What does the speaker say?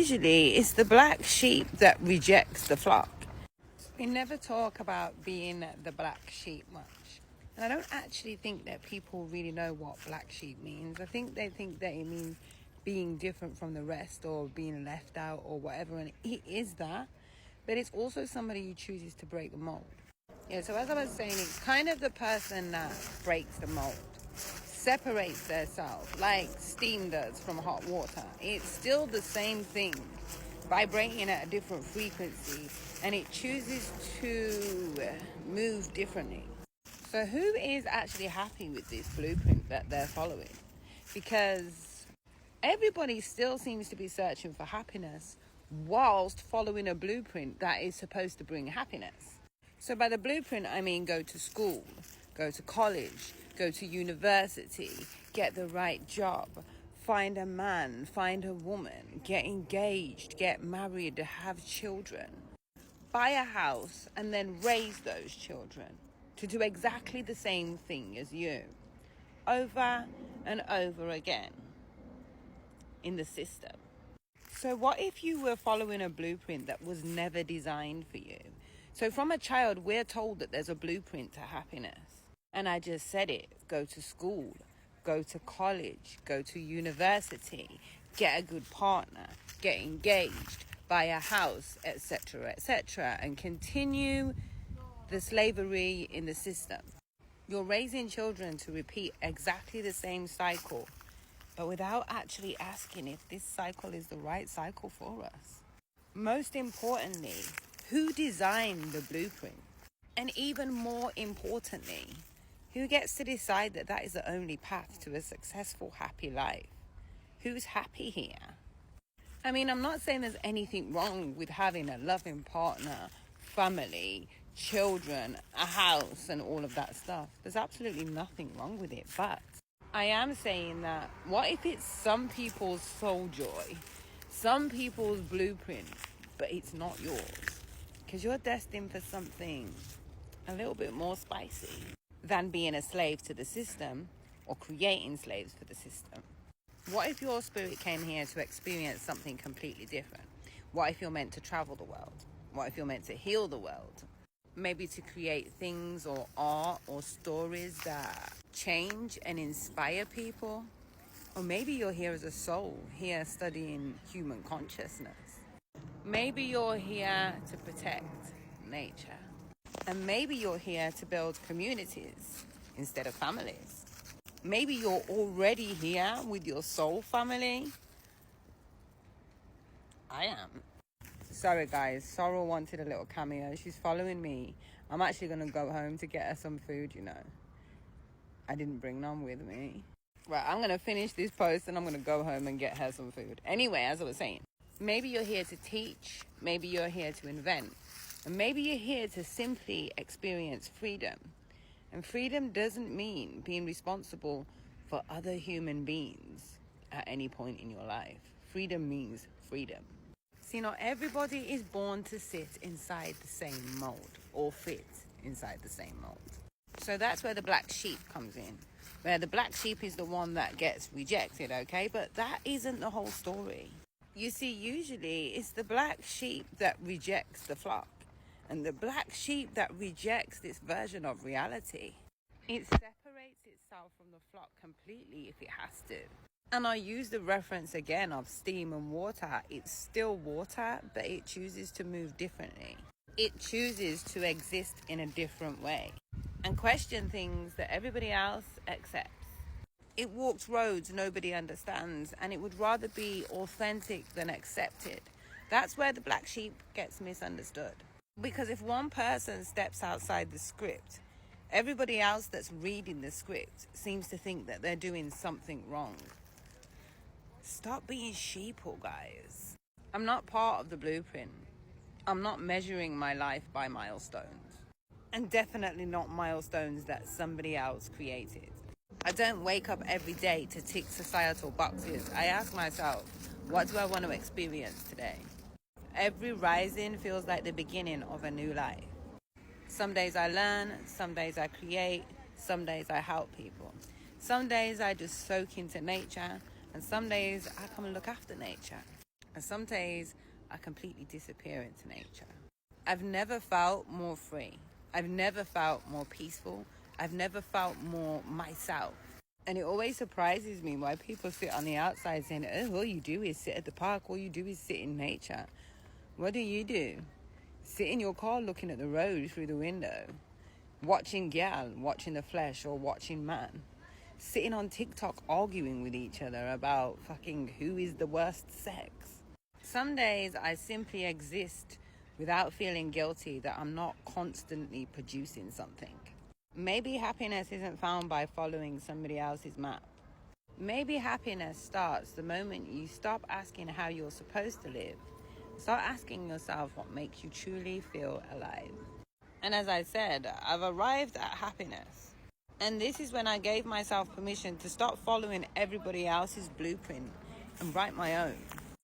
usually it's the black sheep that rejects the flock. We never talk about being the black sheep much. And I don't actually think that people really know what black sheep means. I think they think that it means being different from the rest or being left out or whatever. And it is that. But it's also somebody who chooses to break the mold. Yeah, so as I was saying, it's kind of the person that breaks the mold, separates themselves like steam does from hot water. It's still the same thing, vibrating at a different frequency, and it chooses to move differently. So who is actually happy with this blueprint that they're following? Because everybody still seems to be searching for happiness whilst following a blueprint that is supposed to bring happiness. So by the blueprint, I mean go to school, go to college, go to university, get the right job, find a man, find a woman, get engaged, get married, have children, buy a house, and then raise those children to do exactly the same thing as you, over and over again in the system. So what if you were following a blueprint that was never designed for you? So from a child, we're told that there's a blueprint to happiness. And I just said it. Go to school, go to college, go to university, get a good partner, get engaged, buy a house, etc., etc., and continue the slavery in the system. You're raising children to repeat exactly the same cycle, but without actually asking if this cycle is the right cycle for us. Most importantly, who designed the blueprint? And even more importantly, who gets to decide that that is the only path to a successful, happy life? Who's happy here? I mean, I'm not saying there's anything wrong with having a loving partner, family, children, a house, and all of that stuff. There's absolutely nothing wrong with it. But I am saying that what if it's some people's soul joy, some people's blueprint, but it's not yours? Because you're destined for something a little bit more spicy than being a slave to the system or creating slaves for the system. What if your spirit came here to experience something completely different? What if you're meant to travel the world? What if you're meant to heal the world? Maybe to create things or art or stories that change and inspire people? Or maybe you're here as a soul, here studying human consciousness. Maybe you're here to protect nature. And maybe you're here to build communities instead of families. Maybe you're already here with your soul family. I am. Sorry guys, Sorrel wanted a little cameo. She's following me. I'm actually going to go home to get her some food, you know. I didn't bring none with me. Right, I'm going to finish this post and I'm going to go home and get her some food. Anyway, as I was saying, maybe you're here to teach. Maybe you're here to invent. And maybe you're here to simply experience freedom. And freedom doesn't mean being responsible for other human beings at any point in your life. Freedom means freedom. See, not everybody is born to sit inside the same mold or fit inside the same mold. So that's where the black sheep comes in, where the black sheep is the one that gets rejected, okay? But that isn't the whole story. You see, usually it's the black sheep that rejects the flock. And the black sheep that rejects this version of reality. It separates itself from the flock completely if it has to. And I use the reference again of steam and water. It's still water, but it chooses to move differently. It chooses to exist in a different way and question things that everybody else accepts. It walks roads nobody understands, and it would rather be authentic than accepted. That's where the black sheep gets misunderstood. Because if one person steps outside the script, everybody else that's reading the script seems to think that they're doing something wrong. Stop being sheeple, guys. I'm not part of the blueprint. I'm not measuring my life by milestones. And definitely not milestones that somebody else created. I don't wake up every day to tick societal boxes. I ask myself, what do I want to experience today? Every rising feels like the beginning of a new life. Some days I learn, some days I create, some days I help people. Some days I just soak into nature, and some days I come and look after nature. And some days I completely disappear into nature. I've never felt more free. I've never felt more peaceful. I've never felt more myself. And it always surprises me why people sit on the outside saying, oh, all you do is sit at the park, all you do is sit in nature. What do? Sit in your car looking at the road through the window, watching gal, watching the flesh, or watching man. Sitting on TikTok arguing with each other about fucking who is the worst sex. Some days I simply exist without feeling guilty that I'm not constantly producing something. Maybe happiness isn't found by following somebody else's map. Maybe happiness starts the moment you stop asking how you're supposed to live. Start asking yourself what makes you truly feel alive. And as I said, I've arrived at happiness. And this is when I gave myself permission to stop following everybody else's blueprint and write my own.